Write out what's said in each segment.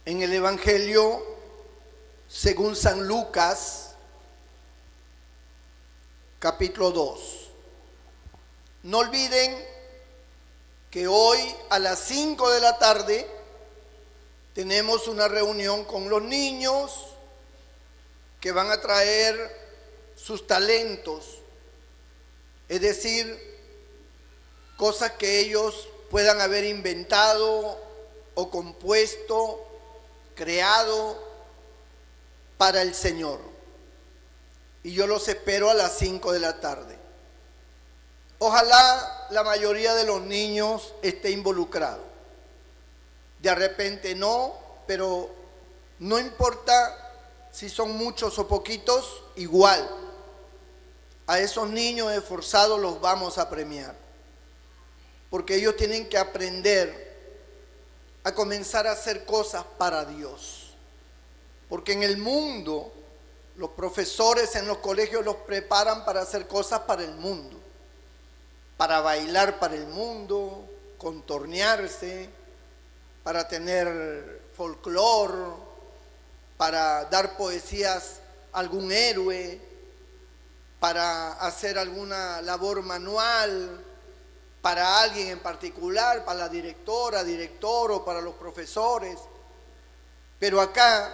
En el Evangelio, según San Lucas, capítulo 2. No olviden que hoy a las 5 de la tarde tenemos una reunión con los niños que van a traer sus talentos, es decir, cosas que ellos puedan haber inventado o compuesto, creado para el Señor. Y yo los espero a las 5 de la tarde. Ojalá la mayoría de los niños esté involucrado. De repente no, pero no importa si son muchos o poquitos, igual. A esos niños esforzados los vamos a premiar. Porque ellos tienen que aprender a comenzar a hacer cosas para Dios. Porque en el mundo, los profesores en los colegios los preparan para hacer cosas para el mundo. Para bailar para el mundo, contornearse, para tener folclore, para dar poesías a algún héroe, para hacer alguna labor manual, para alguien en particular, para la directora, director o para los profesores. Pero acá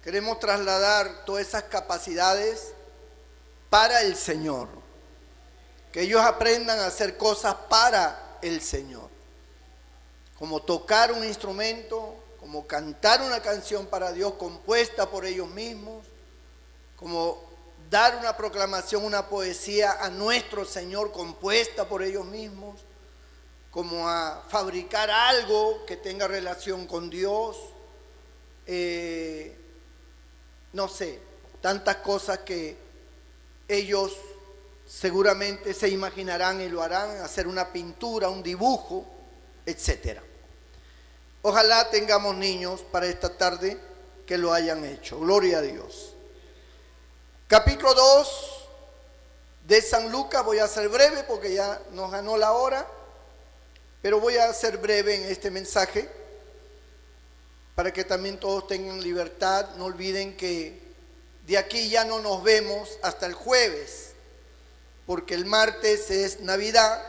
queremos trasladar todas esas capacidades para el Señor. Que ellos aprendan a hacer cosas para el Señor. Como tocar un instrumento, como cantar una canción para Dios compuesta por ellos mismos, como dar una proclamación, una poesía a nuestro Señor compuesta por ellos mismos, como a fabricar algo que tenga relación con Dios, no sé, tantas cosas que ellos seguramente se imaginarán y lo harán, hacer una pintura, un dibujo, etcétera. Ojalá tengamos niños para esta tarde que lo hayan hecho. Gloria a Dios. Capítulo 2 de San Lucas, voy a ser breve porque ya nos ganó la hora, pero voy a ser breve en este mensaje para que también todos tengan libertad. No olviden que de aquí ya no nos vemos hasta el jueves, porque el martes es Navidad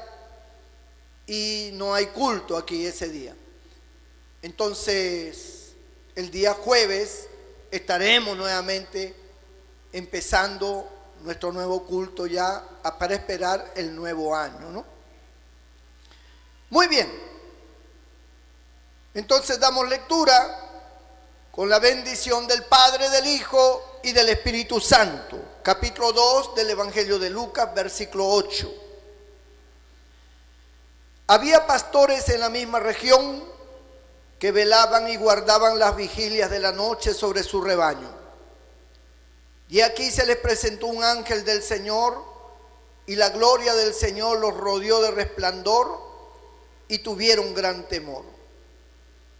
y no hay culto aquí ese día. Entonces, el día jueves estaremos nuevamente empezando nuestro nuevo culto ya para esperar el nuevo año, ¿no? Muy bien. Entonces damos lectura con la bendición del Padre, del Hijo y del Espíritu Santo. Capítulo 2 del Evangelio de Lucas, versículo 8. Había pastores en la misma región que velaban y guardaban las vigilias de la noche sobre su rebaño. Y aquí se les presentó un ángel del Señor, y la gloria del Señor los rodeó de resplandor, y tuvieron gran temor.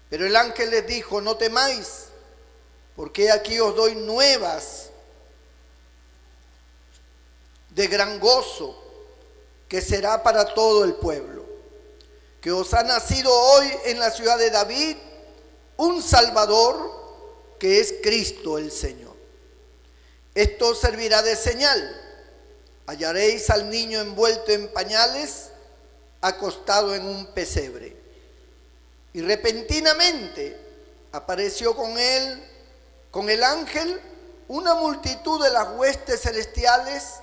Pero el ángel les dijo: no temáis, porque aquí os doy nuevas de gran gozo, que será para todo el pueblo. Que os ha nacido hoy en la ciudad de David un Salvador, que es Cristo el Señor. Esto servirá de señal: hallaréis al niño envuelto en pañales, acostado en un pesebre. Y repentinamente apareció con él, con el ángel, una multitud de las huestes celestiales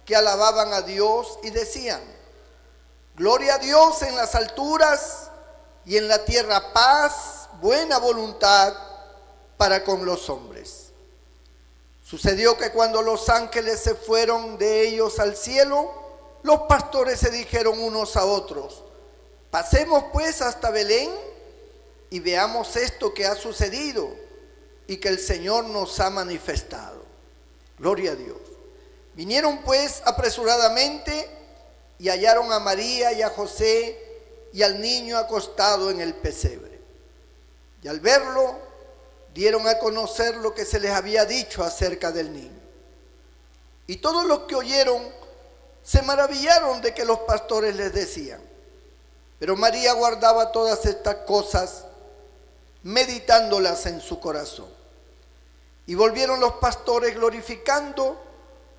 que alababan a Dios y decían: gloria a Dios en las alturas, y en la tierra paz, buena voluntad para con los hombres. Sucedió que cuando los ángeles se fueron de ellos al cielo, los pastores se dijeron unos a otros: pasemos pues hasta Belén y veamos esto que ha sucedido y que el Señor nos ha manifestado. Gloria a Dios. Vinieron pues apresuradamente y hallaron a María y a José y al niño acostado en el pesebre. Y al verlo, dieron a conocer lo que se les había dicho acerca del niño. Y todos los que oyeron se maravillaron de que los pastores les decían. Pero María guardaba todas estas cosas, meditándolas en su corazón. Y volvieron los pastores glorificando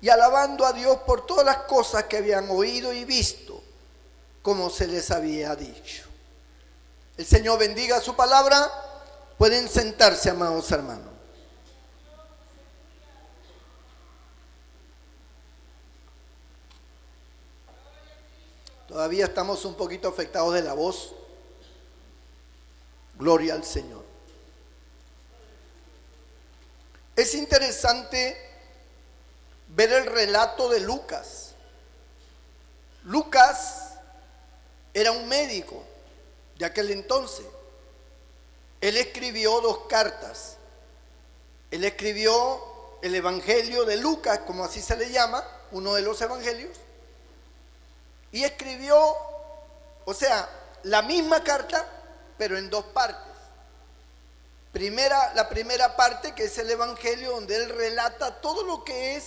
y alabando a Dios por todas las cosas que habían oído y visto, como se les había dicho. El Señor bendiga su palabra. Pueden sentarse, amados hermanos. Todavía estamos un poquito afectados de la voz. Gloria al Señor. Es interesante ver el relato de Lucas. Lucas era un médico de aquel entonces. Él escribió 2 cartas. Él escribió el Evangelio de Lucas, como así se le llama, uno de los evangelios. Y escribió, o sea, la misma carta, pero en 2 partes. La primera parte, que es el Evangelio, donde él relata todo lo que es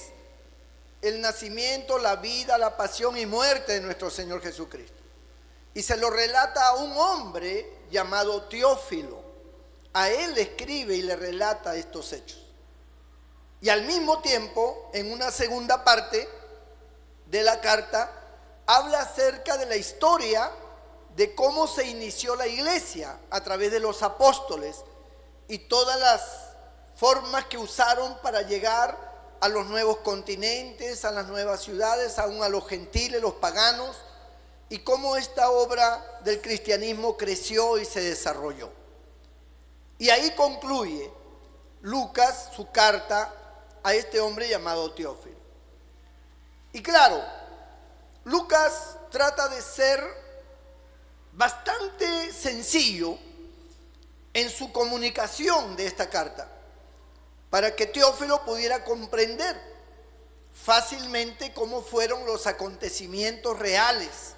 el nacimiento, la vida, la pasión y muerte de nuestro Señor Jesucristo. Y se lo relata a un hombre llamado Teófilo. A él escribe y le relata estos hechos. Y al mismo tiempo, en una segunda parte de la carta, habla acerca de la historia de cómo se inició la iglesia a través de los apóstoles y todas las formas que usaron para llegar a los nuevos continentes, a las nuevas ciudades, aún a los gentiles, los paganos, y cómo esta obra del cristianismo creció y se desarrolló. Y ahí concluye Lucas su carta a este hombre llamado Teófilo. Y claro, Lucas trata de ser bastante sencillo en su comunicación de esta carta, para que Teófilo pudiera comprender fácilmente cómo fueron los acontecimientos reales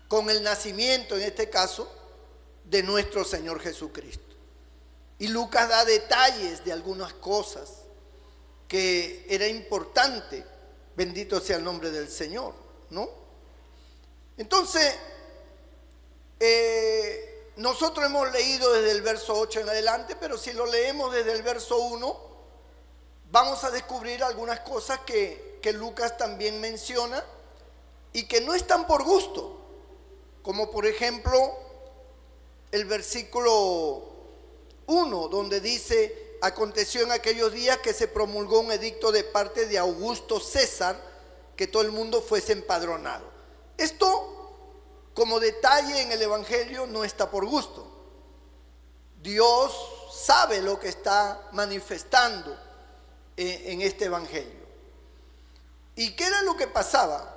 con el nacimiento, en este caso, de nuestro Señor Jesucristo. Y Lucas da detalles de algunas cosas que era importante, bendito sea el nombre del Señor, ¿no? Entonces, nosotros hemos leído desde el verso 8 en adelante, pero si lo leemos desde el verso 1, vamos a descubrir algunas cosas que Lucas también menciona y que no están por gusto, como por ejemplo el versículo 1, donde dice: aconteció en aquellos días que se promulgó un edicto de parte de Augusto César, que todo el mundo fuese empadronado. Esto, como detalle en el Evangelio, no está por gusto. Dios sabe lo que está manifestando en este Evangelio. ¿Y qué era lo que pasaba?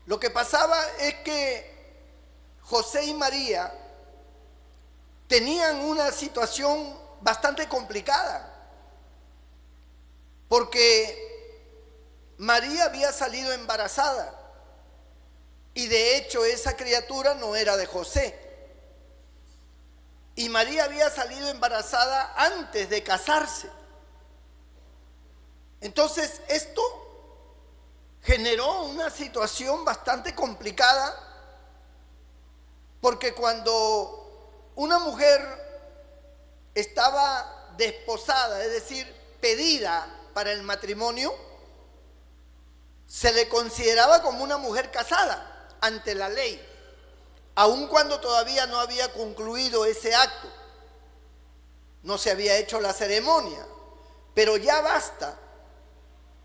Lo que pasaba es que José y María tenían una situación bastante complicada, porque María había salido embarazada y de hecho esa criatura no era de José, y María había salido embarazada antes de casarse. Entonces esto generó una situación bastante complicada, porque cuando una mujer estaba desposada, es decir, pedida para el matrimonio, se le consideraba como una mujer casada ante la ley, aun cuando todavía no había concluido ese acto, no se había hecho la ceremonia, pero ya basta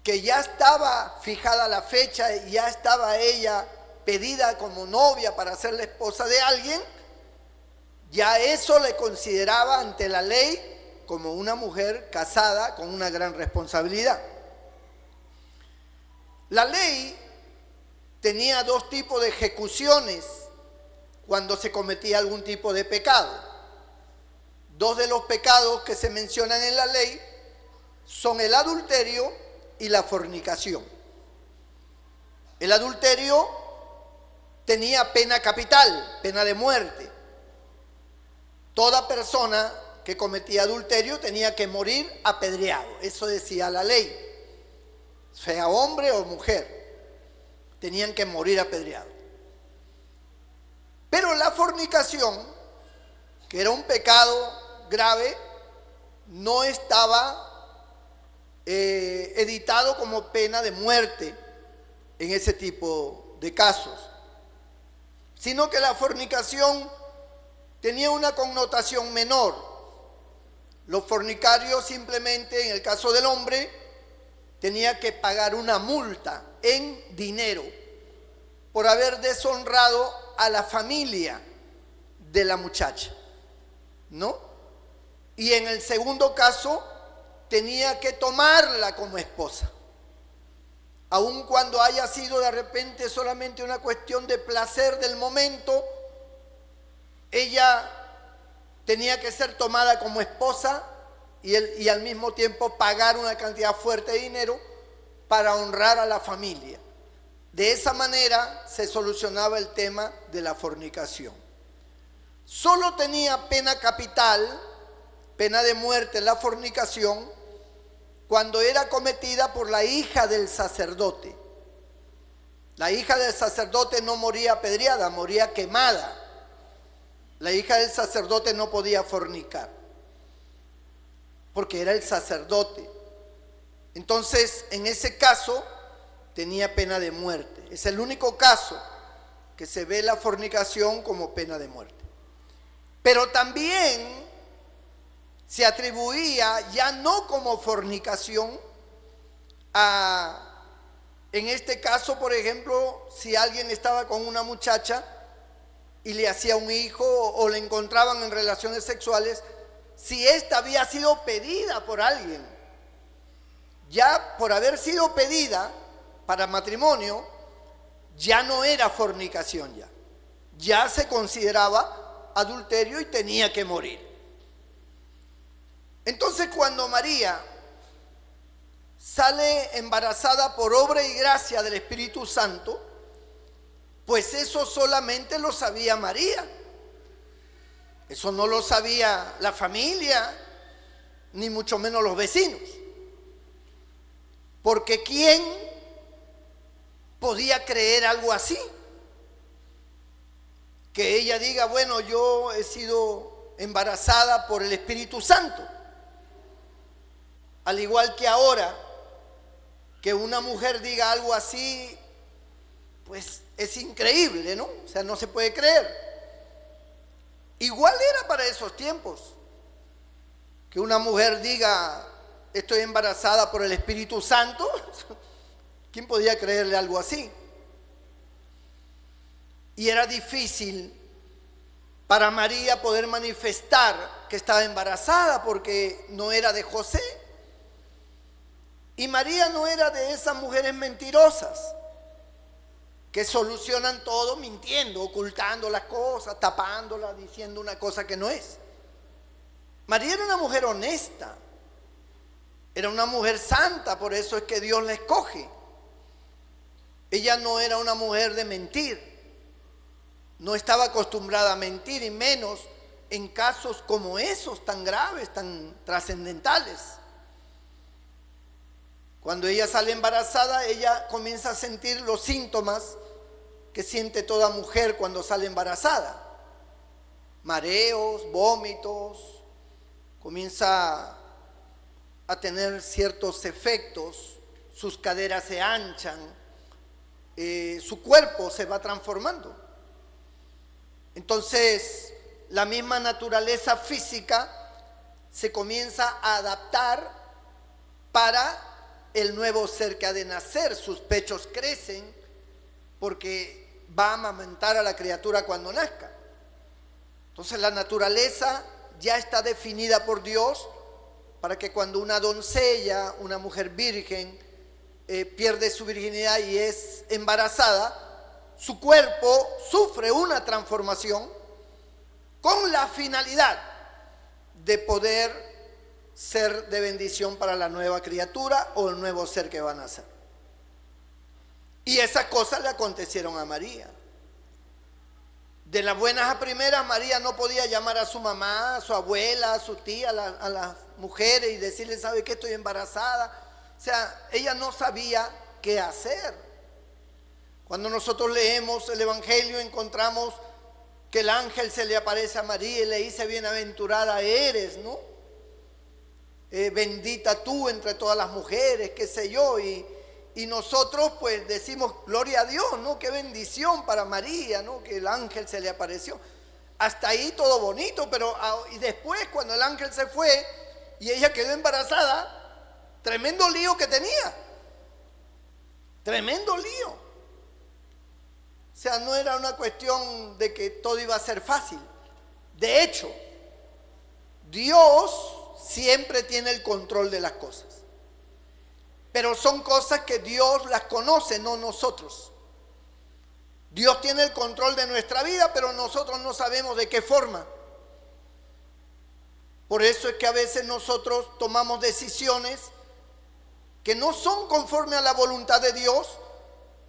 que ya estaba fijada la fecha y ya estaba ella pedida como novia para ser la esposa de alguien. Ya eso le consideraba ante la ley como una mujer casada con una gran responsabilidad. La ley tenía 2 tipos de ejecuciones cuando se cometía algún tipo de pecado. 2 de los pecados que se mencionan en la ley son el adulterio y la fornicación. El adulterio tenía pena capital, pena de muerte. Toda persona que cometía adulterio tenía que morir apedreado. Eso decía la ley. Sea hombre o mujer, tenían que morir apedreados. Pero la fornicación, que era un pecado grave, no estaba editado como pena de muerte en ese tipo de casos, sino que la fornicación tenía una connotación menor. Los fornicarios simplemente, en el caso del hombre, tenía que pagar una multa en dinero por haber deshonrado a la familia de la muchacha, ¿no? Y en el segundo caso, tenía que tomarla como esposa, aun cuando haya sido de repente solamente una cuestión de placer del momento. Ella tenía que ser tomada como esposa y al mismo tiempo pagar una cantidad fuerte de dinero para honrar a la familia. De esa manera se solucionaba el tema de la fornicación. Solo tenía pena capital, pena de muerte, la fornicación, cuando era cometida por la hija del sacerdote. La hija del sacerdote no moría apedreada, moría quemada. La hija del sacerdote no podía fornicar, porque era el sacerdote. Entonces, en ese caso, tenía pena de muerte. Es el único caso que se ve la fornicación como pena de muerte. Pero también se atribuía, ya no como fornicación, en este caso, por ejemplo, si alguien estaba con una muchacha y le hacía un hijo o le encontraban en relaciones sexuales, si ésta había sido pedida por alguien, ya por haber sido pedida para matrimonio, ya no era fornicación, ya se consideraba adulterio y tenía que morir. Entonces, cuando María sale embarazada por obra y gracia del Espíritu Santo, pues eso solamente lo sabía María. Eso no lo sabía la familia, ni mucho menos los vecinos. Porque ¿quién podía creer algo así? Que ella diga, bueno, yo he sido embarazada por el Espíritu Santo. Al igual que ahora, que una mujer diga algo así, pues es increíble, ¿no? O sea, no se puede creer. Igual era para esos tiempos, que una mujer diga, estoy embarazada por el Espíritu Santo. ¿Quién podía creerle algo así? Y era difícil para María poder manifestar que estaba embarazada porque no era de José. Y María no era de esas mujeres mentirosas que solucionan todo mintiendo, ocultando las cosas, tapándolas, diciendo una cosa que no es. María era una mujer honesta, era una mujer santa, por eso es que Dios la escoge. Ella no era una mujer de mentir, no estaba acostumbrada a mentir, y menos en casos como esos tan graves, tan trascendentales. Cuando ella sale embarazada, ella comienza a sentir los síntomas que siente toda mujer cuando sale embarazada. Mareos, vómitos, comienza a tener ciertos efectos, sus caderas se anchan, su cuerpo se va transformando. Entonces, la misma naturaleza física se comienza a adaptar para el nuevo ser que ha de nacer. Sus pechos crecen porque va a amamantar a la criatura cuando nazca. Entonces la naturaleza ya está definida por Dios para que cuando una doncella, una mujer virgen, pierde su virginidad y es embarazada, su cuerpo sufre una transformación con la finalidad de poder ser de bendición para la nueva criatura o el nuevo ser que va a nacer. Y esas cosas le acontecieron a María. De las buenas a primeras, María no podía llamar a su mamá, a su abuela, a su tía, a las mujeres y decirle, ¿sabe qué? Estoy embarazada. O sea, ella no sabía qué hacer. Cuando nosotros leemos el Evangelio encontramos que el ángel se le aparece a María y le dice: bienaventurada eres, ¿no? Bendita tú entre todas las mujeres, qué sé yo, y nosotros pues decimos gloria a Dios, ¿no? Qué bendición para María, ¿no? Que el ángel se le apareció. Hasta ahí todo bonito, pero y después cuando el ángel se fue y ella quedó embarazada, tremendo lío que tenía, tremendo lío. O sea, no era una cuestión de que todo iba a ser fácil. De hecho, Dios siempre tiene el control de las cosas. Pero son cosas que Dios las conoce, no nosotros. Dios tiene el control de nuestra vida, pero nosotros no sabemos de qué forma. Por eso es que a veces nosotros tomamos decisiones que no son conforme a la voluntad de Dios,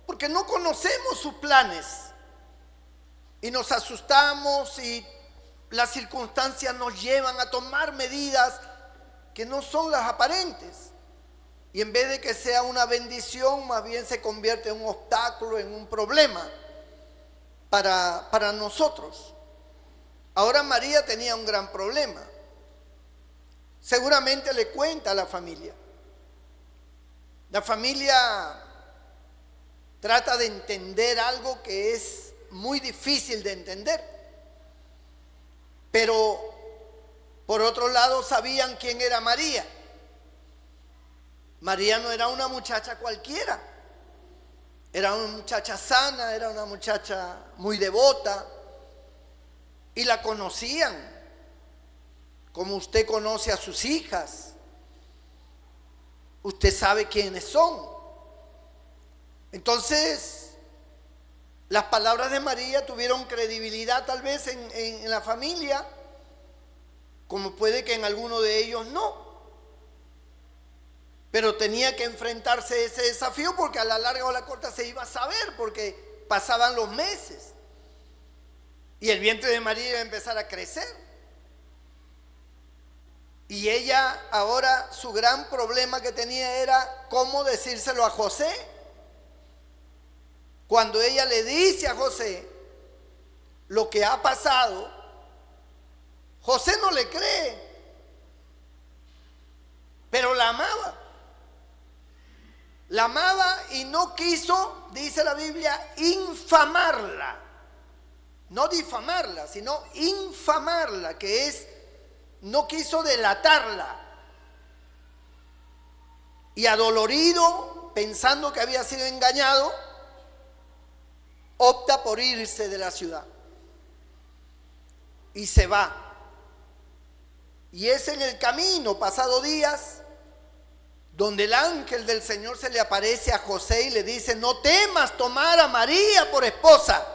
porque no conocemos sus planes. Y nos asustamos y las circunstancias nos llevan a tomar medidas que no son las aparentes. Y en vez de que sea una bendición, más bien se convierte en un obstáculo, en un problema para nosotros. Ahora María tenía un gran problema. Seguramente le cuenta a la familia. La familia trata de entender algo que es muy difícil de entender. Pero por otro lado sabían quién era María. María no era una muchacha cualquiera. Era una muchacha sana, era una muchacha muy devota. Y la conocían, como usted conoce a sus hijas. Usted sabe quiénes son. Entonces, las palabras de María tuvieron credibilidad tal vez en la familia, como puede que en alguno de ellos no. Pero tenía que enfrentarse a ese desafío porque a la larga o a la corta se iba a saber, porque pasaban los meses. Y el vientre de María iba a empezar a crecer. Y ella ahora su gran problema que tenía era cómo decírselo a José. Cuando ella le dice a José lo que ha pasado, José no le cree, pero la amaba. La amaba y no quiso, dice la Biblia, infamarla. No difamarla, sino infamarla, que es, no quiso delatarla. Y adolorido, pensando que había sido engañado, opta por irse de la ciudad. Y se va. Y es en el camino, pasado días, donde el ángel del Señor se le aparece a José y le dice: no temas tomar a María por esposa,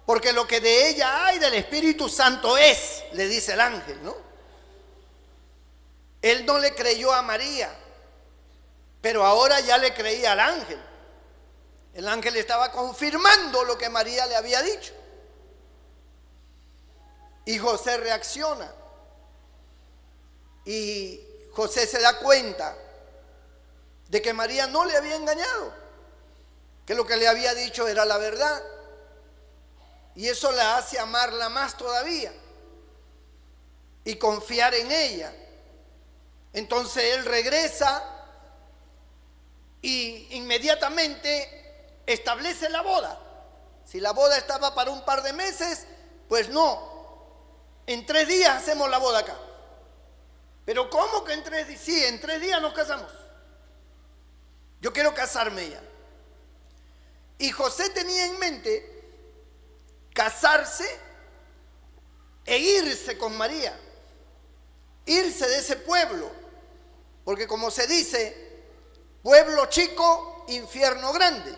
porque lo que de ella hay del Espíritu Santo es, le dice el ángel, ¿no? Él no le creyó a María, pero ahora ya le creía al ángel. El ángel estaba confirmando lo que María le había dicho. Y José reacciona. Y José se da cuenta de que María no le había engañado, que lo que le había dicho era la verdad. Y eso la hace amarla más todavía y confiar en ella. Entonces él regresa y inmediatamente establece la boda. Si la boda estaba para un par de meses, pues no, en 3 días hacemos la boda acá. Pero ¿cómo que en 3 días? Sí, en 3 días nos casamos. Yo quiero casarme ya. Y José tenía en mente casarse e irse con María. Irse de ese pueblo. Porque como se dice, pueblo chico, infierno grande.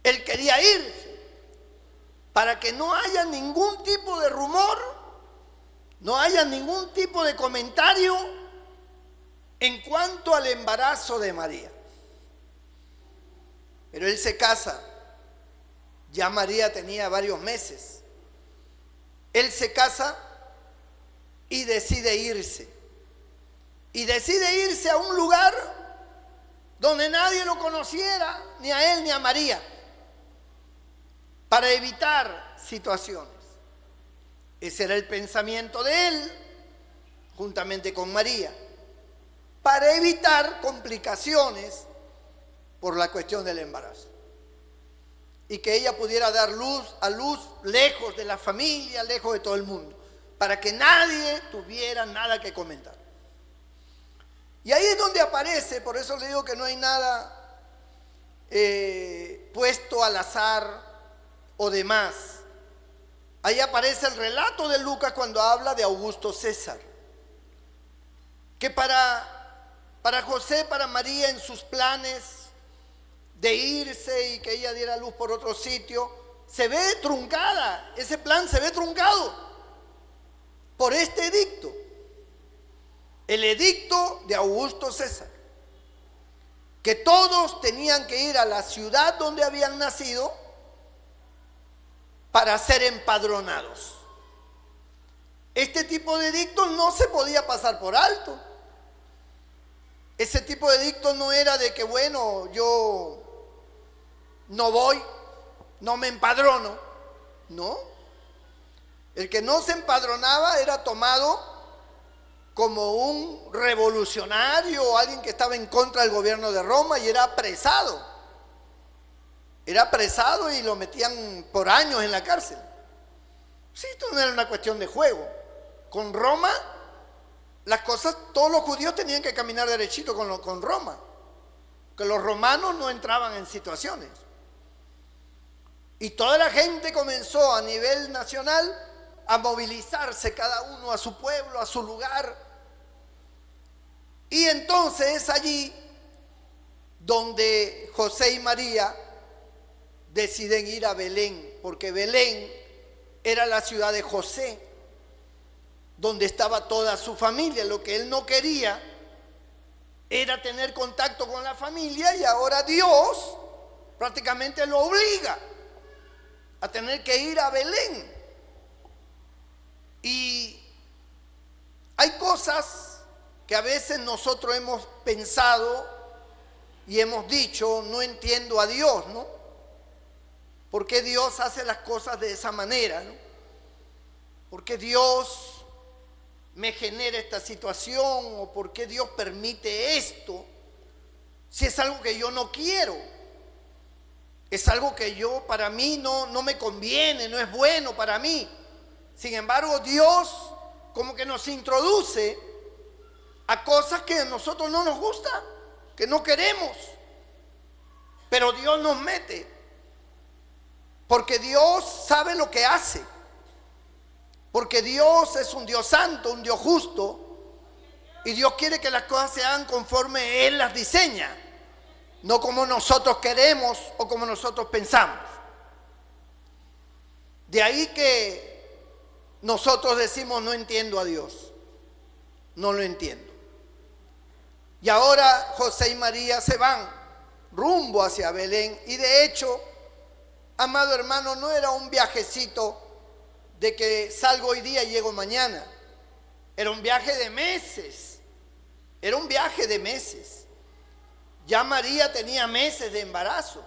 Él quería irse para que no haya ningún tipo de rumor, no haya ningún tipo de comentario en cuanto al embarazo de María. Pero él se casa. Ya María tenía varios meses. Él se casa y decide irse. Y decide irse a un lugar donde nadie lo conociera, ni a él ni a María. para evitar situaciones. Ese era el pensamiento de él, juntamente con María, para evitar complicaciones por la cuestión del embarazo. Y que ella pudiera dar a luz lejos de la familia, lejos de todo el mundo, para que nadie tuviera nada que comentar. Y ahí es donde aparece, por eso le digo que no hay nada puesto al azar o demás. Ahí aparece el relato de Lucas cuando habla de Augusto César, que para José, para María, en sus planes de irse y que ella diera luz por otro sitio, se ve truncada, ese plan se ve truncado por este edicto, el edicto de Augusto César, que todos tenían que ir a la ciudad donde habían nacido para ser empadronados. Este tipo de edicto no se podía pasar por alto. Ese tipo de edicto no era de que, bueno, yo no voy, no me empadrono. No. El que no se empadronaba era tomado como un revolucionario o alguien que estaba en contra del gobierno de Roma y era apresado. Era apresado y lo metían por años en la cárcel. Sí, esto no era una cuestión de juego. Con Roma, las cosas, todos los judíos tenían que caminar derechito con Roma. Que los romanos no entraban en situaciones. Y toda la gente comenzó a nivel nacional a movilizarse, cada uno a su pueblo, a su lugar. Y entonces es allí donde José y María deciden ir a Belén, porque Belén era la ciudad de José, donde estaba toda su familia. Lo que él no quería era tener contacto con la familia, y ahora Dios prácticamente lo obliga a tener que ir a Belén. Y hay cosas que a veces nosotros hemos pensado y hemos dicho, no entiendo a Dios, ¿no? ¿Por qué Dios hace las cosas de esa manera, ¿no? ¿Por qué Dios me genera esta situación? ¿O por qué Dios permite esto? Si es algo que yo no quiero, es algo que para mí no me conviene, no es bueno para mí. Sin embargo, Dios como que nos introduce a cosas que a nosotros no nos gustan, que no queremos, pero Dios nos mete. Porque Dios sabe lo que hace. Porque Dios es un Dios santo, un Dios justo. Y Dios quiere que las cosas se hagan conforme Él las diseña. No como nosotros queremos o como nosotros pensamos. De ahí que nosotros decimos, no entiendo a Dios. No lo entiendo. Y ahora José y María se van rumbo hacia Belén. Y de hecho, amado hermano, no era un viajecito de que salgo hoy día y llego mañana. Era un viaje de meses. Era un viaje de meses. Ya María tenía meses de embarazo.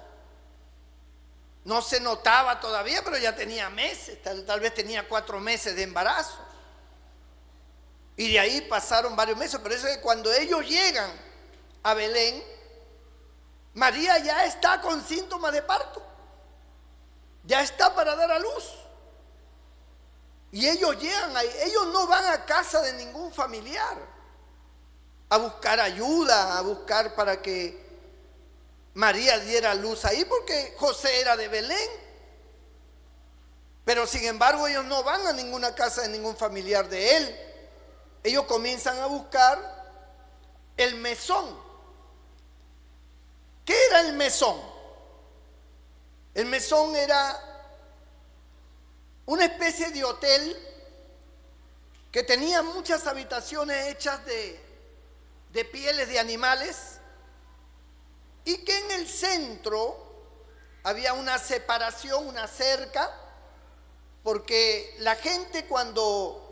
No se notaba todavía, pero ya tenía meses. Tal vez tenía 4 meses de embarazo. Y de ahí pasaron varios meses. Pero eso es que cuando ellos llegan a Belén, María ya está con síntomas de parto. Ya está para dar a luz. Y ellos llegan ahí. Ellos no van a casa de ningún familiar a buscar ayuda, a buscar para que María diera luz ahí, porque José era de Belén. Pero sin embargo ellos no van a ninguna casa de ningún familiar de él. Ellos comienzan a buscar el mesón. ¿Qué era el mesón? El mesón era una especie de hotel que tenía muchas habitaciones hechas de pieles de animales, y que en el centro había una separación, una cerca, porque la gente cuando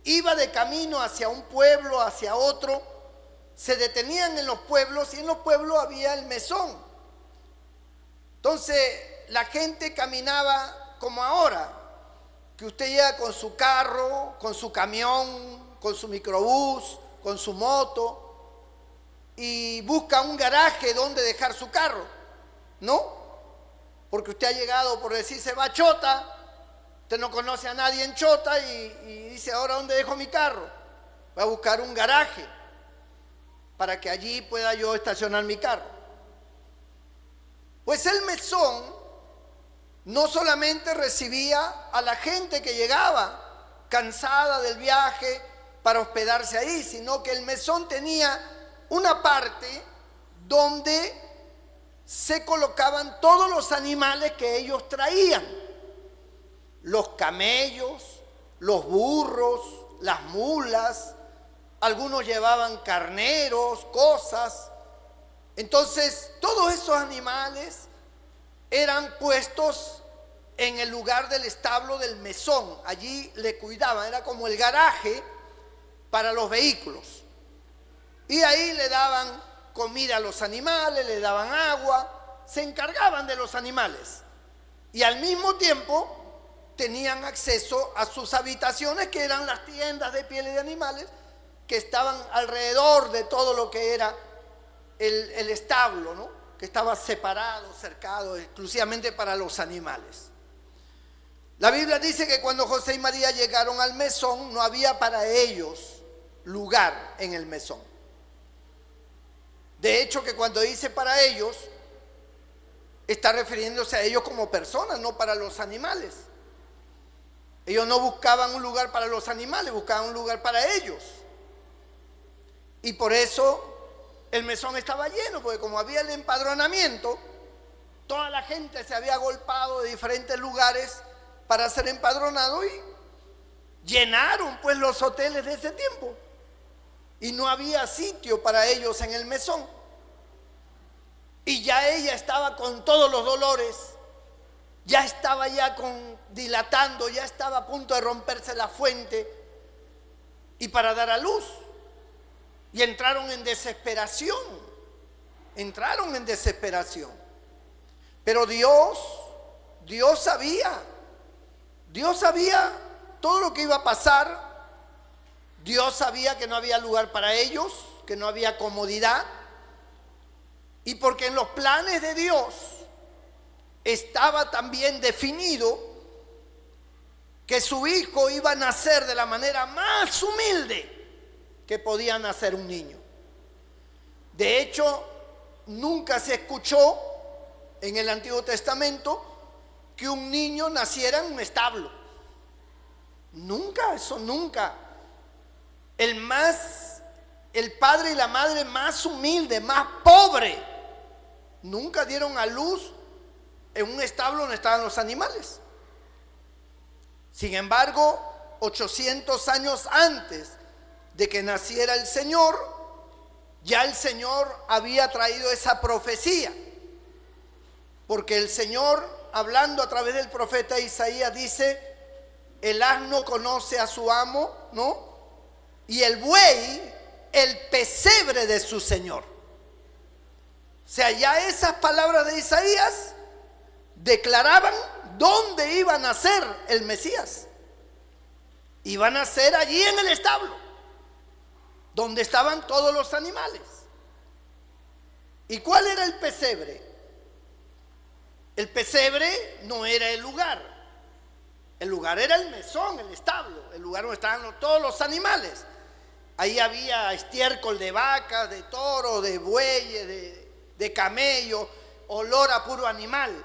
iba de camino hacia un pueblo, hacia otro, se detenían en los pueblos, y en los pueblos había el mesón. Entonces la gente caminaba como ahora, que usted llega con su carro, con su camión, con su microbús, con su moto y busca un garaje donde dejar su carro, ¿no? Porque usted ha llegado, por decir, se va a Chota, usted no conoce a nadie en Chota y dice, ¿ahora dónde dejo mi carro? Voy a buscar un garaje para que allí pueda yo estacionar mi carro. Pues el mesón no solamente recibía a la gente que llegaba cansada del viaje para hospedarse ahí, sino que el mesón tenía una parte donde se colocaban todos los animales que ellos traían: los camellos, los burros, las mulas, algunos llevaban carneros, cosas. Entonces, todos esos animales eran puestos en el lugar del establo del mesón. Allí le cuidaban, era como el garaje para los vehículos. Y ahí le daban comida a los animales, le daban agua, se encargaban de los animales. Y al mismo tiempo tenían acceso a sus habitaciones, que eran las tiendas de pieles de animales, que estaban alrededor de todo lo que era el establo, ¿no? Que estaba separado, cercado exclusivamente para los animales. La Biblia dice que cuando José y María llegaron al mesón, no había para ellos lugar en el mesón. De hecho, que cuando dice para ellos, está refiriéndose a ellos como personas, no para los animales. Ellos no buscaban un lugar para los animales, buscaban un lugar para ellos. Y por eso el mesón estaba lleno, porque como había el empadronamiento, toda la gente se había agolpado de diferentes lugares para ser empadronado y llenaron pues los hoteles de ese tiempo. Y no había sitio para ellos en el mesón. Y ya ella estaba con todos los dolores, ya estaba dilatando, ya estaba a punto de romperse la fuente y para dar a luz. Y entraron en desesperación. Pero Dios sabía todo lo que iba a pasar. Dios sabía que no había lugar para ellos, que no había comodidad. Y porque en los planes de Dios estaba también definido que su hijo iba a nacer de la manera más humilde que podía nacer un niño. De hecho, nunca se escuchó en el Antiguo Testamento que un niño naciera en un establo. Nunca, eso nunca. El padre y la madre más humilde, más pobre, nunca dieron a luz en un establo donde estaban los animales. Sin embargo, 800 años antes de que naciera el Señor, ya el Señor había traído esa profecía. Porque el Señor, hablando a través del profeta Isaías, dice: el asno conoce a su amo, ¿no? Y el buey, el pesebre de su Señor. O sea, ya esas palabras de Isaías declaraban dónde iba a nacer el Mesías. Iba a nacer allí en el establo, donde estaban todos los animales. ¿Y cuál era el pesebre? El pesebre no era el lugar. El lugar era el mesón, el establo, el lugar donde estaban todos los animales. Ahí había estiércol de vacas, de toro, de bueyes, de camello, olor a puro animal.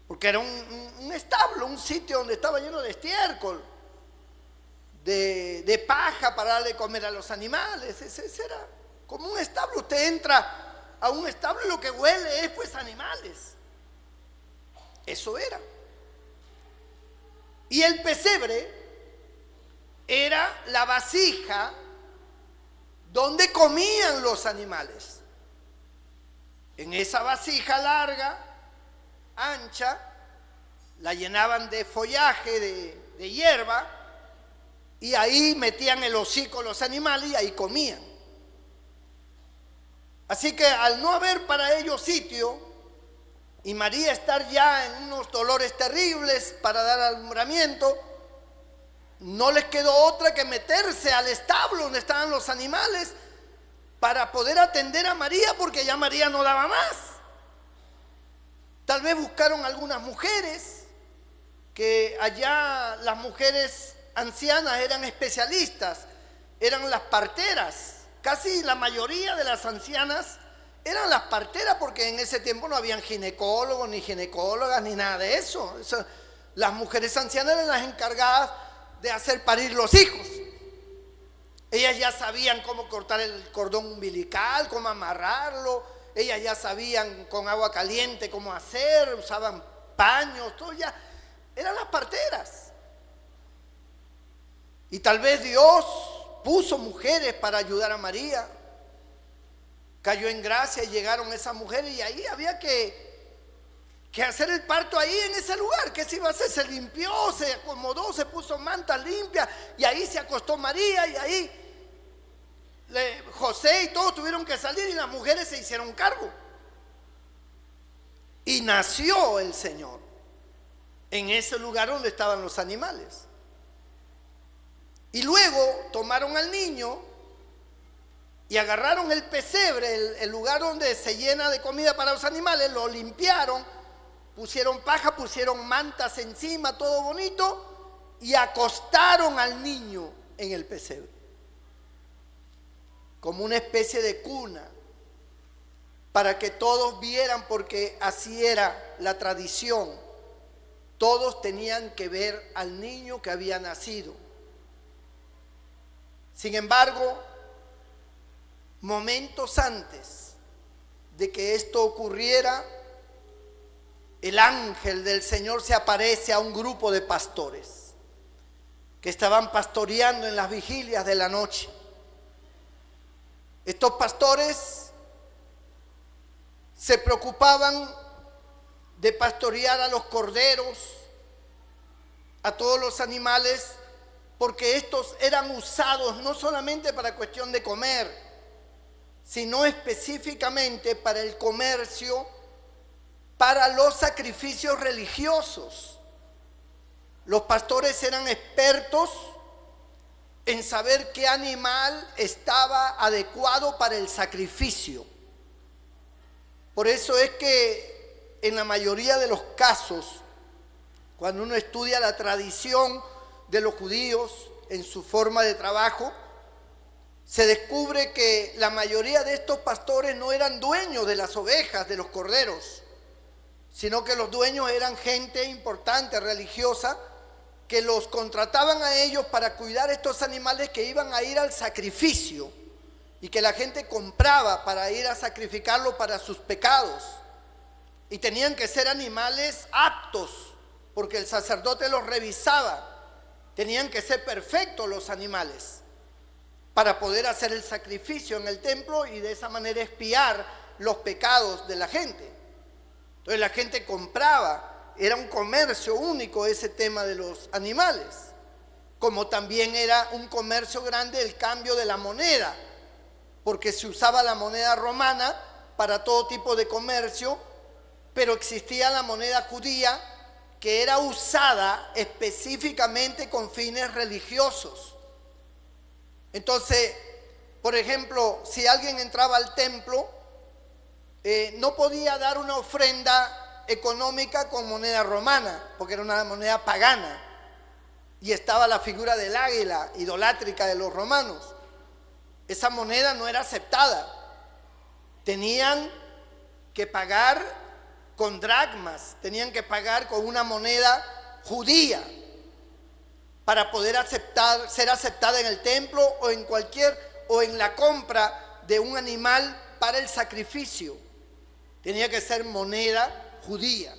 Porque era un establo, un sitio donde estaba lleno de estiércol, de paja para darle de comer a los animales. Ese era como un establo. Usted entra a un establo y lo que huele es pues animales. Eso era. Y el pesebre era la vasija donde comían los animales. En esa vasija larga, ancha, la llenaban de follaje, de hierba, y ahí metían el hocico los animales y ahí comían. Así que al no haber para ellos sitio, y María estar ya en unos dolores terribles para dar alumbramiento, no les quedó otra que meterse al establo donde estaban los animales para poder atender a María, porque ya María no daba más. Tal vez buscaron algunas mujeres, que allá las mujeres ancianas eran especialistas, eran las parteras. Casi la mayoría de las ancianas eran las parteras, porque en ese tiempo no habían ginecólogos, ni ginecólogas, ni nada de eso. Las mujeres ancianas eran las encargadas de hacer parir los hijos. Ellas ya sabían cómo cortar el cordón umbilical, cómo amarrarlo. Ellas ya sabían con agua caliente cómo hacer, usaban paños, todo ya. Eran las parteras. Y tal vez Dios puso mujeres para ayudar a María. Cayó en gracia y llegaron esas mujeres, y ahí había que hacer el parto ahí en ese lugar. ¿Qué se iba a hacer? Se limpió, se acomodó, se puso mantas limpias, y ahí se acostó María, y ahí José y todos tuvieron que salir, y las mujeres se hicieron cargo. Y nació el Señor en ese lugar donde estaban los animales. Y luego tomaron al niño y agarraron el pesebre, el lugar donde se llena de comida para los animales, lo limpiaron, pusieron paja, pusieron mantas encima, todo bonito, y acostaron al niño en el pesebre, como una especie de cuna, para que todos vieran, porque así era la tradición. Todos tenían que ver al niño que había nacido. Sin embargo, momentos antes de que esto ocurriera, el ángel del Señor se aparece a un grupo de pastores que estaban pastoreando en las vigilias de la noche. Estos pastores se preocupaban de pastorear a los corderos, a todos los animales, porque estos eran usados no solamente para cuestión de comer, sino específicamente para el comercio, para los sacrificios religiosos. Los pastores eran expertos en saber qué animal estaba adecuado para el sacrificio. Por eso es que en la mayoría de los casos, cuando uno estudia la tradición de los judíos en su forma de trabajo, se descubre que la mayoría de estos pastores no eran dueños de las ovejas, de los corderos, sino que los dueños eran gente importante, religiosa, que los contrataban a ellos para cuidar estos animales que iban a ir al sacrificio, y que la gente compraba para ir a sacrificarlo para sus pecados. Y tenían que ser animales aptos, porque el sacerdote los revisaba. Tenían que ser perfectos los animales para poder hacer el sacrificio en el templo y de esa manera expiar los pecados de la gente. Entonces la gente compraba, era un comercio único ese tema de los animales, como también era un comercio grande el cambio de la moneda, porque se usaba la moneda romana para todo tipo de comercio, pero existía la moneda judía que era usada específicamente con fines religiosos. Entonces, por ejemplo, si alguien entraba al templo, no podía dar una ofrenda económica con moneda romana, porque era una moneda pagana, y estaba la figura del águila idolátrica de los romanos. Esa moneda no era aceptada. Tenían que pagar con dracmas, tenían que pagar con una moneda judía para poder ser aceptada en el templo o en la compra de un animal para el sacrificio. Tenía que ser moneda judía.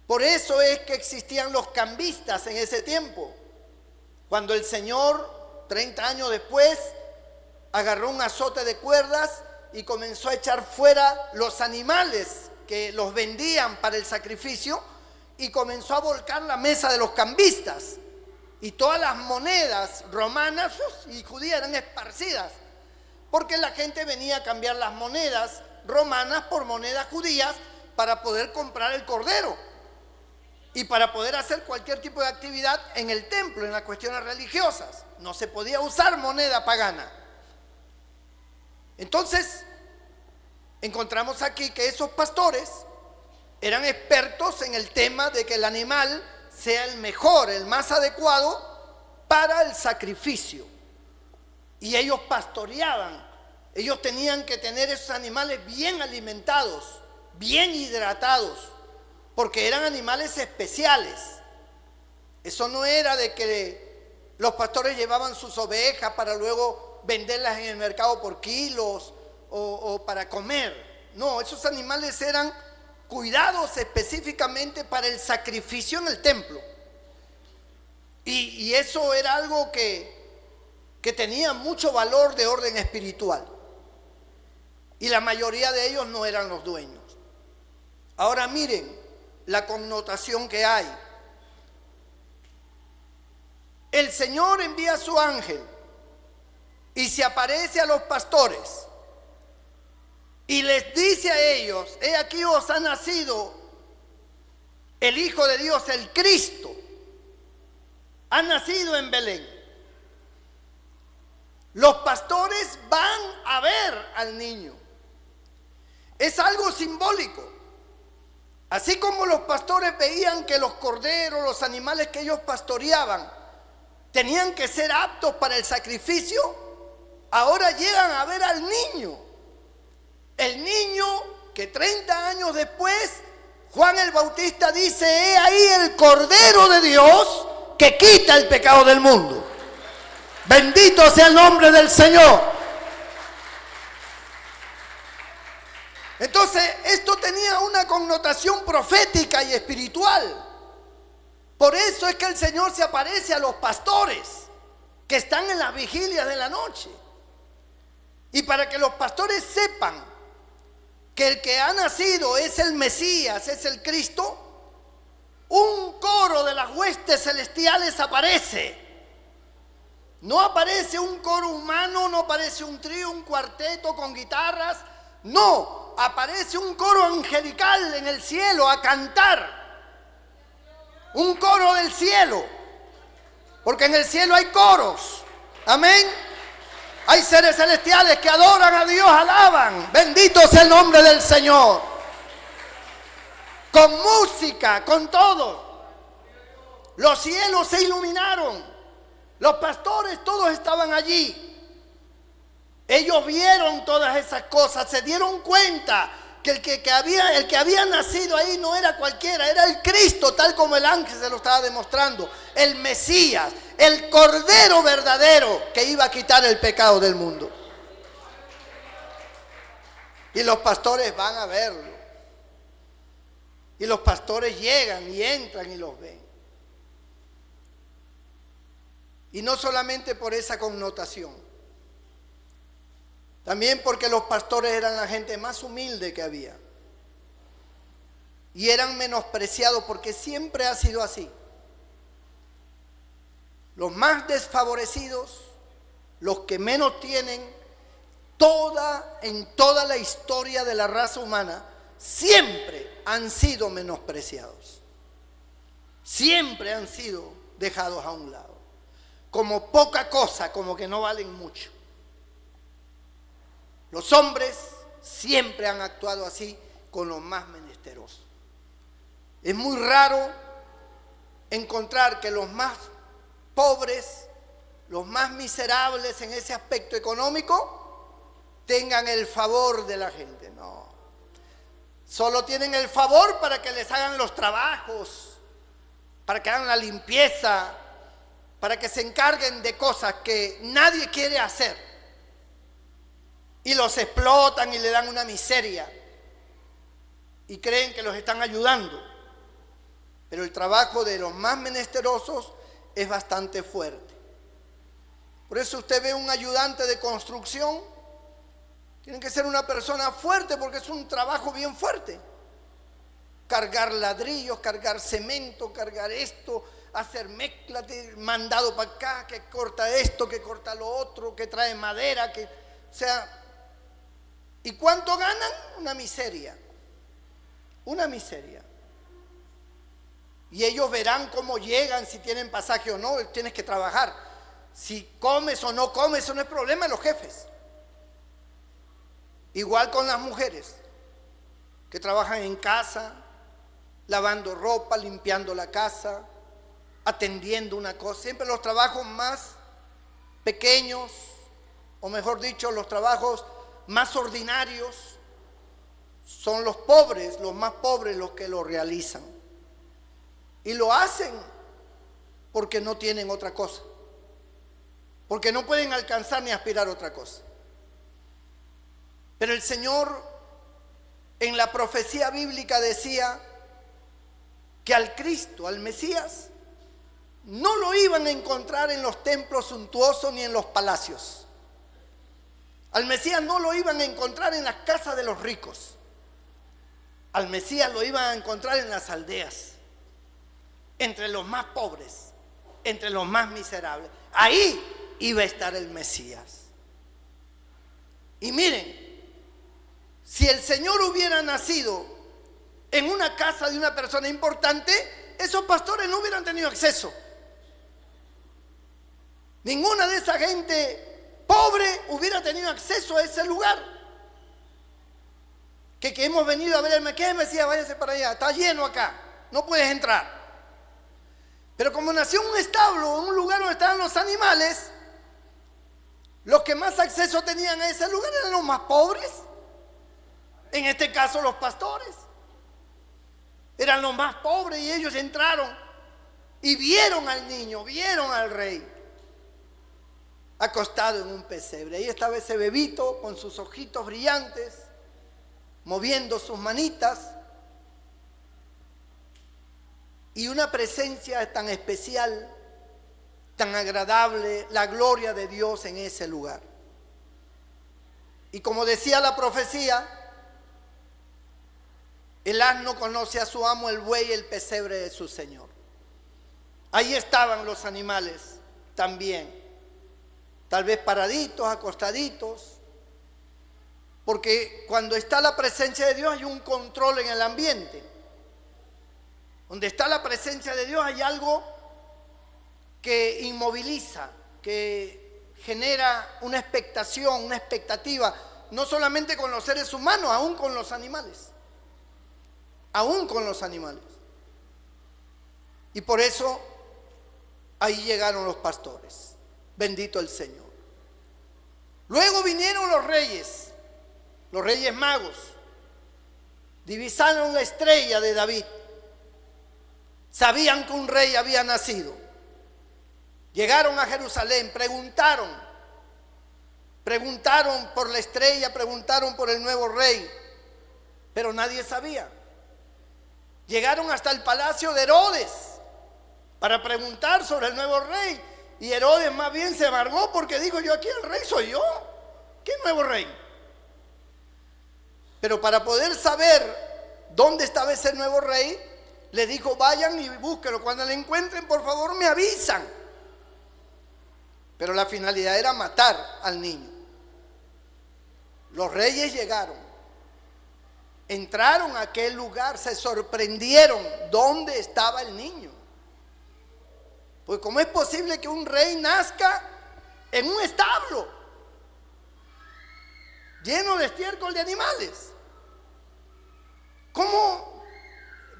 Por eso es que existían los cambistas en ese tiempo. Cuando el Señor, 30 años después, agarró un azote de cuerdas y comenzó a echar fuera los animales que los vendían para el sacrificio, y comenzó a volcar la mesa de los cambistas, y todas las monedas romanas y judías eran esparcidas, porque la gente venía a cambiar las monedas romanas por monedas judías, para poder comprar el cordero y para poder hacer cualquier tipo de actividad en el templo, en las cuestiones religiosas. No se podía usar moneda pagana. Entonces, encontramos aquí que esos pastores eran expertos en el tema de que el animal sea el mejor, el más adecuado para el sacrificio. Y ellos pastoreaban. Ellos tenían que tener esos animales bien alimentados, bien hidratados, porque eran animales especiales. Eso no era de que los pastores llevaban sus ovejas para luego venderlas en el mercado por kilos o para comer. No, esos animales eran cuidados específicamente para el sacrificio en el templo. Y eso era algo que tenía mucho valor de orden espiritual. Y la mayoría de ellos no eran los dueños. Ahora miren la connotación que hay. El Señor envía a su ángel y se aparece a los pastores y les dice a ellos: he aquí os ha nacido el Hijo de Dios, el Cristo. Ha nacido en Belén. Los pastores van a ver al niño. Es algo simbólico. Así como los pastores veían que los corderos, los animales que ellos pastoreaban, tenían que ser aptos para el sacrificio, ahora llegan a ver al niño. El niño que 30 años después, Juan el Bautista dice: he ahí el Cordero de Dios que quita el pecado del mundo. Bendito sea el nombre del Señor. Entonces, esto tenía una connotación profética y espiritual. Por eso es que el Señor se aparece a los pastores que están en las vigilias de la noche. Y para que los pastores sepan que el que ha nacido es el Mesías, es el Cristo, un coro de las huestes celestiales aparece. No aparece un coro humano, no aparece un trío, un cuarteto con guitarras. No, aparece un coro angelical en el cielo a cantar. Un coro del cielo. Porque en el cielo hay coros. Amén. Hay seres celestiales que adoran a Dios, alaban. Bendito sea el nombre del Señor. Con música, con todo. Los cielos se iluminaron. Los pastores todos estaban allí. Ellos vieron todas esas cosas, se dieron cuenta que el que había nacido ahí no era cualquiera, era el Cristo, tal como el ángel se lo estaba demostrando, el Mesías, el Cordero verdadero que iba a quitar el pecado del mundo. Y los pastores van a verlo. Y los pastores llegan y entran y los ven. Y no solamente por esa connotación, también porque los pastores eran la gente más humilde que había. Y eran menospreciados, porque siempre ha sido así. Los más desfavorecidos, los que menos tienen, en toda la historia de la raza humana, siempre han sido menospreciados. Siempre han sido dejados a un lado. Como poca cosa, como que no valen mucho. Los hombres siempre han actuado así con los más menesterosos. Es muy raro encontrar que los más pobres, los más miserables en ese aspecto económico, tengan el favor de la gente. No. Solo tienen el favor para que les hagan los trabajos, para que hagan la limpieza, para que se encarguen de cosas que nadie quiere hacer. Y los explotan y le dan una miseria. Y creen que los están ayudando. Pero el trabajo de los más menesterosos es bastante fuerte. Por eso usted ve un ayudante de construcción, tiene que ser una persona fuerte porque es un trabajo bien fuerte. Cargar ladrillos, cargar cemento, cargar esto, hacer mezcla, mandado para acá, que corta esto, que corta lo otro, que trae madera, ¿y cuánto ganan? Una miseria. Una miseria. Y ellos verán cómo llegan, si tienen pasaje o no, tienes que trabajar. Si comes o no comes, eso no es problema de los jefes. Igual con las mujeres que trabajan en casa, lavando ropa, limpiando la casa, atendiendo una cosa. Siempre los trabajos más pequeños, o mejor dicho, los trabajos más ordinarios, son los pobres, los más pobres los que lo realizan. Y lo hacen porque no tienen otra cosa, porque no pueden alcanzar ni aspirar a otra cosa. Pero el Señor en la profecía bíblica decía que al Cristo, al Mesías, no lo iban a encontrar en los templos suntuosos ni en los palacios. Al Mesías no lo iban a encontrar en las casas de los ricos. Al Mesías lo iban a encontrar en las aldeas, entre los más pobres, entre los más miserables. Ahí iba a estar el Mesías. Y miren, si el Señor hubiera nacido en una casa de una persona importante, esos pastores no hubieran tenido acceso. Ninguna de esa gente pobre hubiera tenido acceso a ese lugar. Que hemos venido a ver el Mesías, váyase para allá, está lleno acá, no puedes entrar. Pero como nació en un establo, en un lugar donde estaban los animales, los que más acceso tenían a ese lugar eran los más pobres. En este caso los pastores. Eran los más pobres y ellos entraron y vieron al niño, vieron al rey acostado en un pesebre. Ahí estaba ese bebito con sus ojitos brillantes, moviendo sus manitas, y una presencia tan especial, tan agradable, la gloria de Dios en ese lugar. Y como decía la profecía, el asno conoce a su amo, el buey el pesebre de su señor. Ahí estaban los animales también, tal vez paraditos, acostaditos, porque cuando está la presencia de Dios hay un control en el ambiente. Donde está la presencia de Dios hay algo que inmoviliza, que genera una expectación, una expectativa, no solamente con los seres humanos, aún con los animales. Aún con los animales. Y por eso ahí llegaron los pastores. Bendito el Señor. Luego vinieron los reyes magos. Divisaron la estrella de David. Sabían que un rey había nacido. Llegaron a Jerusalén, preguntaron por la estrella, preguntaron por el nuevo rey, pero nadie sabía. Llegaron hasta el palacio de Herodes para preguntar sobre el nuevo rey, y Herodes más bien se amargó porque dijo: yo aquí el rey soy yo, ¿qué nuevo rey? Pero para poder saber dónde estaba ese nuevo rey, le dijo: vayan y búsquenlo, cuando lo encuentren por favor me avisan. Pero la finalidad era matar al niño. Los reyes llegaron, entraron a aquel lugar, se sorprendieron dónde estaba el niño. Pues ¿cómo es posible que un rey nazca en un establo lleno de estiércol de animales? ¿Cómo?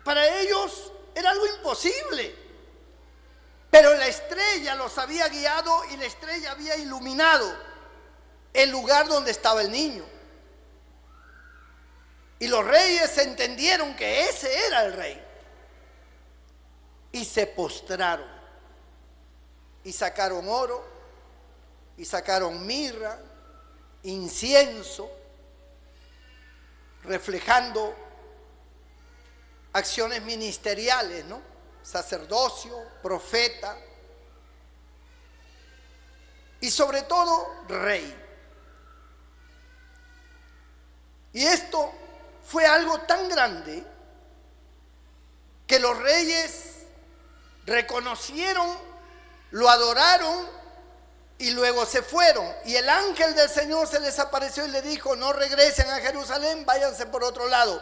Para ellos era algo imposible. Pero la estrella los había guiado y la estrella había iluminado el lugar donde estaba el niño. Y los reyes entendieron que ese era el rey. Y se postraron. Y sacaron oro. Y sacaron mirra, incienso, reflejando acciones ministeriales, ¿no? Sacerdocio, profeta y sobre todo rey. Y esto fue algo tan grande que los reyes reconocieron, lo adoraron y luego se fueron. Y el ángel del Señor se les apareció y le dijo: no regresen a Jerusalén, váyanse por otro lado,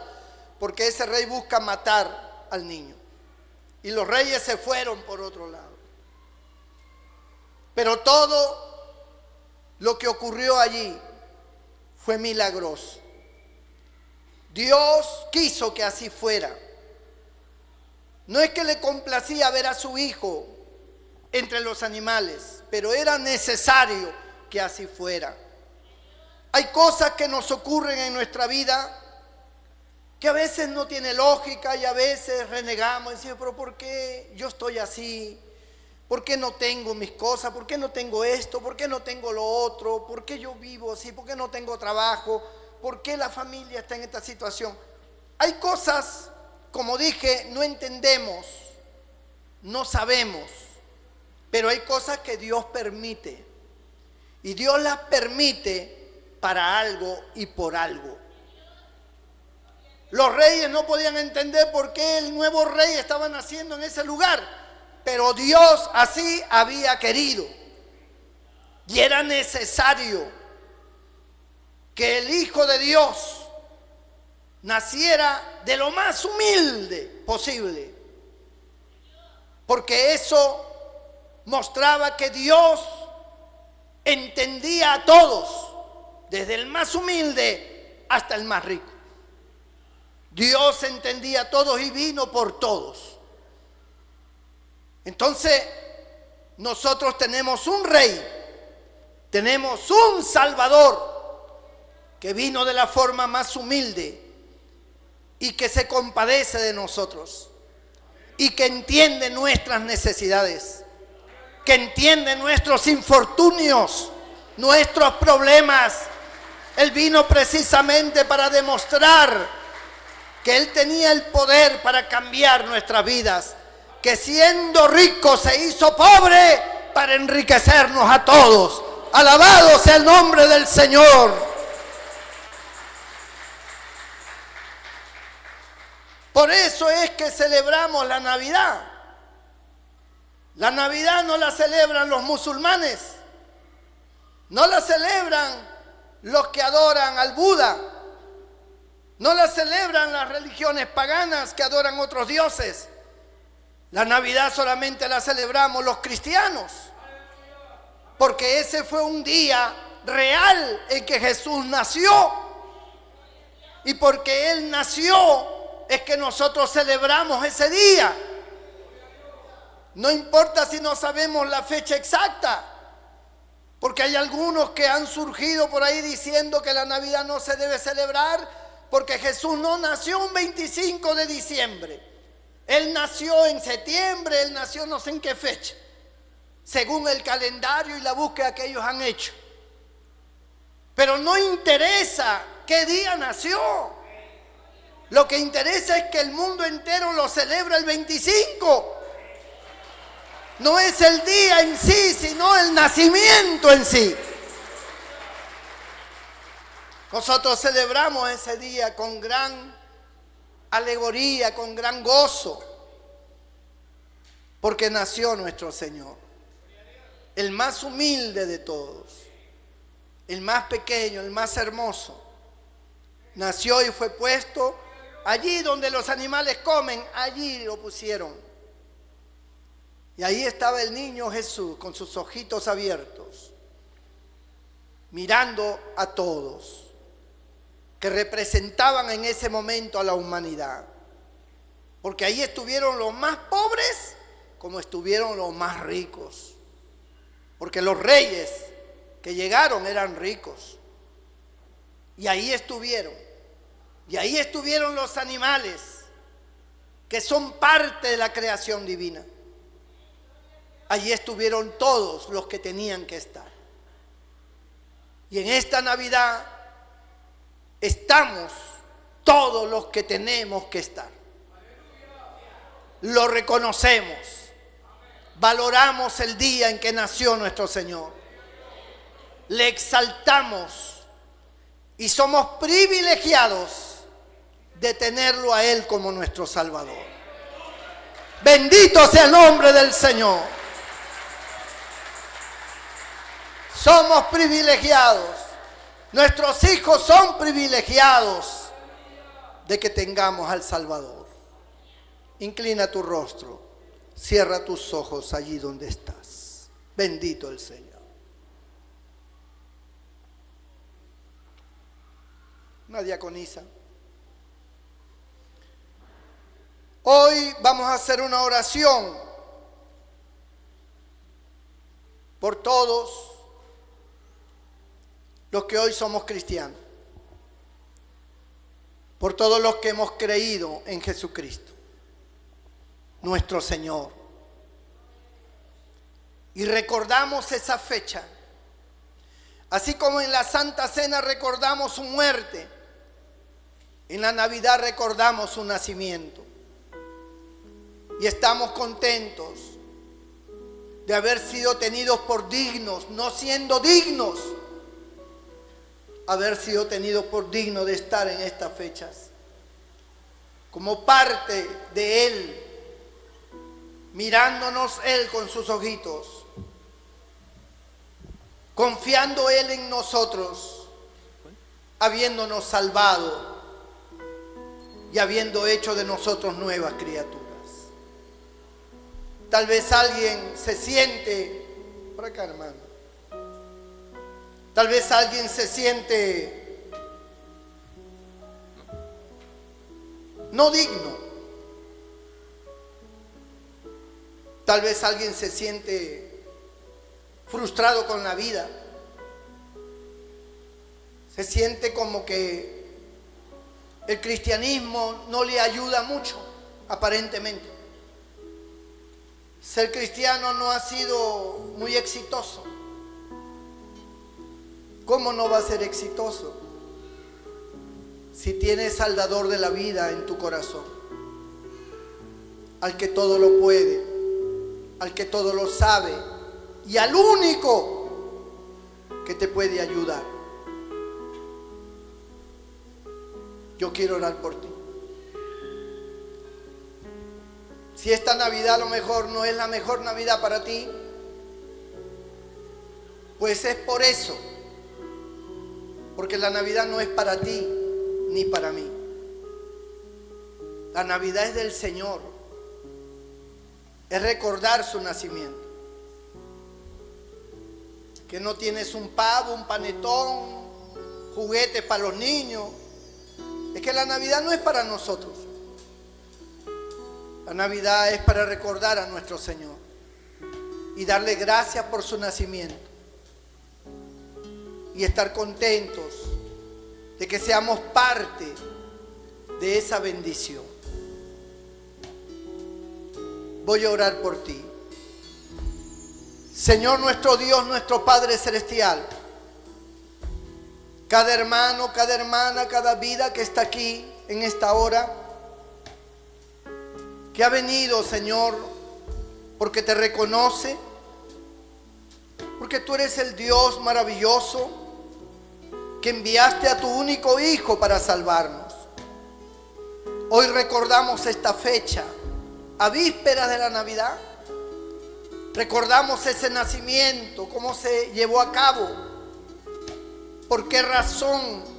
porque ese rey busca matar al niño. Y los reyes se fueron por otro lado. Pero todo lo que ocurrió allí fue milagroso. Dios quiso que así fuera. No es que le complacía ver a su hijo entre los animales, pero era necesario que así fuera. Hay cosas que nos ocurren en nuestra vida que a veces no tiene lógica y a veces renegamos y decimos, pero ¿por qué yo estoy así? ¿Por qué no tengo mis cosas? ¿Por qué no tengo esto? ¿Por qué no tengo lo otro? ¿Por qué yo vivo así? ¿Por qué no tengo trabajo? ¿Por qué la familia está en esta situación? Hay cosas, como dije, no entendemos, no sabemos, pero hay cosas que Dios permite. Y Dios las permite para algo y por algo. Los reyes no podían entender por qué el nuevo rey estaba naciendo en ese lugar, pero Dios así había querido. Y era necesario que el Hijo de Dios naciera de lo más humilde posible, porque eso mostraba que Dios entendía a todos, desde el más humilde hasta el más rico. Dios entendía a todos y vino por todos. Entonces, nosotros tenemos un rey, tenemos un Salvador que vino de la forma más humilde y que se compadece de nosotros y que entiende nuestras necesidades, que entiende nuestros infortunios, nuestros problemas. Él vino precisamente para demostrar que Él tenía el poder para cambiar nuestras vidas, que siendo rico se hizo pobre para enriquecernos a todos. Alabado sea el nombre del Señor. Por eso es que celebramos la Navidad. La Navidad no la celebran los musulmanes, no la celebran los que adoran al Buda, no la celebran las religiones paganas que adoran otros dioses. La Navidad solamente la celebramos los cristianos, porque ese fue un día real en que Jesús nació, y porque Él nació es que nosotros celebramos ese día. No importa si no sabemos la fecha exacta, porque hay algunos que han surgido por ahí diciendo que la Navidad no se debe celebrar porque Jesús no nació un 25 de diciembre. Él nació en septiembre, Él nació no sé en qué fecha, según el calendario y la búsqueda que ellos han hecho. Pero no interesa qué día nació. Lo que interesa es que el mundo entero lo celebra el 25. No es el día en sí, sino el nacimiento en sí. Nosotros celebramos ese día con gran alegoría, con gran gozo, porque nació nuestro Señor, el más humilde de todos, el más pequeño, el más hermoso. Nació y fue puesto allí donde los animales comen, allí lo pusieron. Y ahí estaba el niño Jesús con sus ojitos abiertos, mirando a todos, que representaban en ese momento a la humanidad. Porque ahí estuvieron los más pobres como estuvieron los más ricos. Porque los reyes que llegaron eran ricos. Y ahí estuvieron. Y ahí estuvieron los animales, que son parte de la creación divina. Allí estuvieron todos los que tenían que estar. Y en esta Navidad estamos todos los que tenemos que estar. Lo reconocemos. Valoramos el día en que nació nuestro Señor. Le exaltamos y somos privilegiados de tenerlo a Él como nuestro Salvador. Bendito sea el nombre del Señor. Somos privilegiados. Nuestros hijos son privilegiados de que tengamos al Salvador. Inclina tu rostro, cierra tus ojos allí donde estás. Bendito el Señor. Una diaconisa. Hoy vamos a hacer una oración por todos los que hoy somos cristianos, por todos los que hemos creído en Jesucristo, nuestro Señor. Y recordamos esa fecha, así como en la Santa Cena recordamos su muerte, en la Navidad recordamos su nacimiento. Y estamos contentos de haber sido tenidos por dignos, no siendo dignos, haber sido tenidos por dignos de estar en estas fechas, como parte de Él, mirándonos Él con sus ojitos, confiando Él en nosotros, habiéndonos salvado y habiendo hecho de nosotros nuevas criaturas. Tal vez alguien se siente, por acá hermano, tal vez alguien se siente no digno, tal vez alguien se siente frustrado con la vida, se siente como que el cristianismo no le ayuda mucho, aparentemente. Ser cristiano no ha sido muy exitoso. ¿Cómo no va a ser exitoso si tienes al dador de la vida en tu corazón? Al que todo lo puede, al que todo lo sabe y al único que te puede ayudar. Yo quiero orar por ti. Si esta Navidad a lo mejor no es la mejor Navidad para ti, pues es por eso. Porque la Navidad no es para ti ni para mí. La Navidad es del Señor. Es recordar su nacimiento. Que no tienes un pavo, un panetón, juguetes para los niños. Es que la Navidad no es para nosotros. La Navidad es para recordar a nuestro Señor y darle gracias por su nacimiento y estar contentos de que seamos parte de esa bendición. Voy a orar por ti. Señor nuestro Dios, nuestro Padre Celestial, cada hermano, cada hermana, cada vida que está aquí en esta hora, que ha venido, Señor, porque te reconoce, porque tú eres el Dios maravilloso que enviaste a tu único Hijo para salvarnos. Hoy recordamos esta fecha, a vísperas de la Navidad. Recordamos ese nacimiento, cómo se llevó a cabo, por qué razón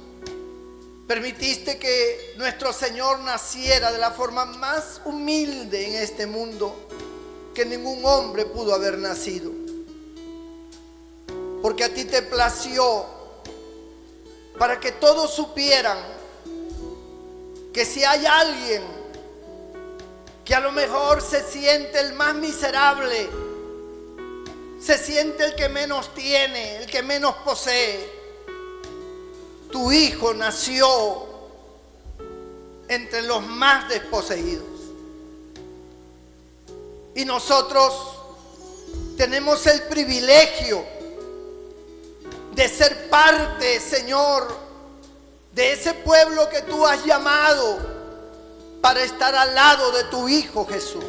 permitiste que nuestro Señor naciera de la forma más humilde en este mundo que ningún hombre pudo haber nacido. Porque a ti te plació para que todos supieran que si hay alguien que a lo mejor se siente el más miserable, se siente el que menos tiene, el que menos posee, tu Hijo nació entre los más desposeídos. Y nosotros tenemos el privilegio de ser parte, Señor, de ese pueblo que tú has llamado para estar al lado de tu Hijo Jesús.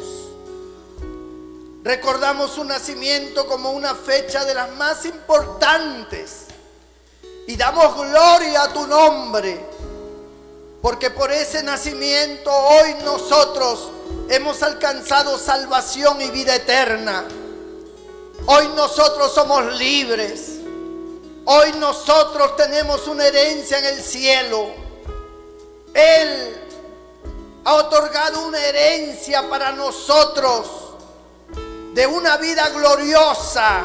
Recordamos su nacimiento como una fecha de las más importantes y damos gloria a tu nombre, porque por ese nacimiento hoy nosotros hemos alcanzado salvación y vida eterna. Hoy nosotros somos libres. Hoy nosotros tenemos una herencia en el cielo. Él ha otorgado una herencia para nosotros de una vida gloriosa,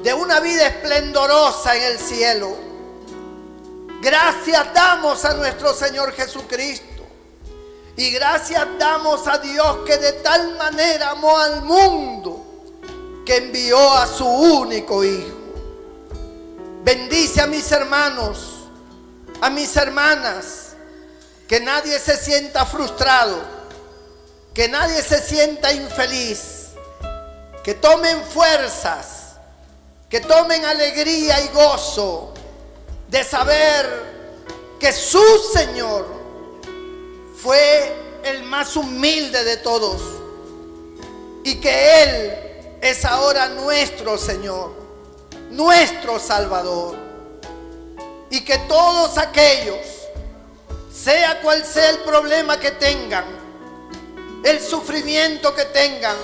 de una vida esplendorosa en el cielo. Gracias damos a nuestro Señor Jesucristo. Y gracias damos a Dios que de tal manera amó al mundo que envió a su único Hijo. Bendice a mis hermanos, a mis hermanas, que nadie se sienta frustrado, que nadie se sienta infeliz, que tomen fuerzas, que tomen alegría y gozo de saber que su Señor fue el más humilde de todos y que Él es ahora nuestro Señor, nuestro Salvador, y que todos aquellos, sea cual sea el problema que tengan, el sufrimiento que tengan,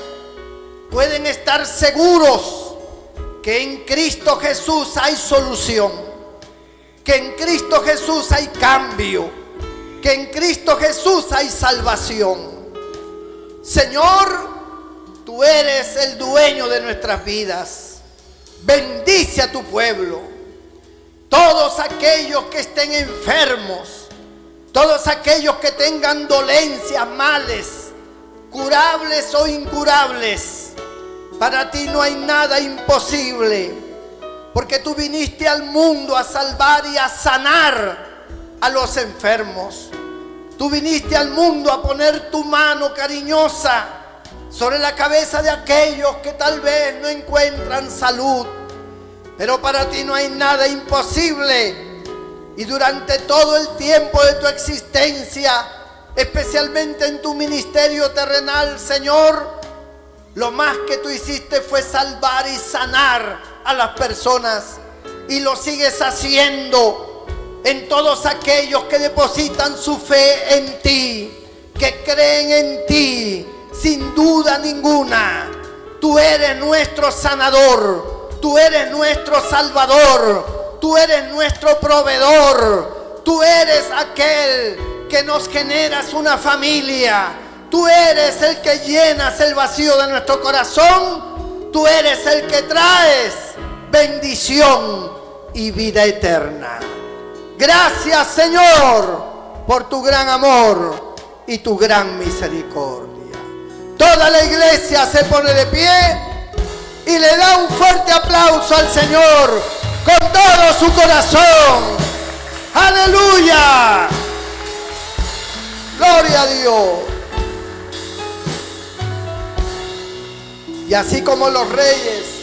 pueden estar seguros que en Cristo Jesús hay solución, que en Cristo Jesús hay cambio, que en Cristo Jesús hay salvación. Señor, tú eres el dueño de nuestras vidas. Bendice a tu pueblo. Todos aquellos que estén enfermos, todos aquellos que tengan dolencias, males, curables o incurables, para ti no hay nada imposible, porque tú viniste al mundo a salvar y a sanar a los enfermos. Tú viniste al mundo a poner tu mano cariñosa sobre la cabeza de aquellos que tal vez no encuentran salud, pero para ti no hay nada imposible. Y durante todo el tiempo de tu existencia, especialmente en tu ministerio terrenal, Señor, lo más que tú hiciste fue salvar y sanar a las personas, y lo sigues haciendo en todos aquellos que depositan su fe en ti, que creen en ti, sin duda ninguna. Tú eres nuestro sanador, tú eres nuestro salvador, tú eres nuestro proveedor, tú eres aquel que nos generas una familia, tú eres el que llenas el vacío de nuestro corazón, tú eres el que traes bendición y vida eterna. Gracias, Señor, por tu gran amor y tu gran misericordia. Toda la iglesia se pone de pie y le da un fuerte aplauso al Señor con todo su corazón. ¡Aleluya! ¡Gloria a Dios! Y así como los reyes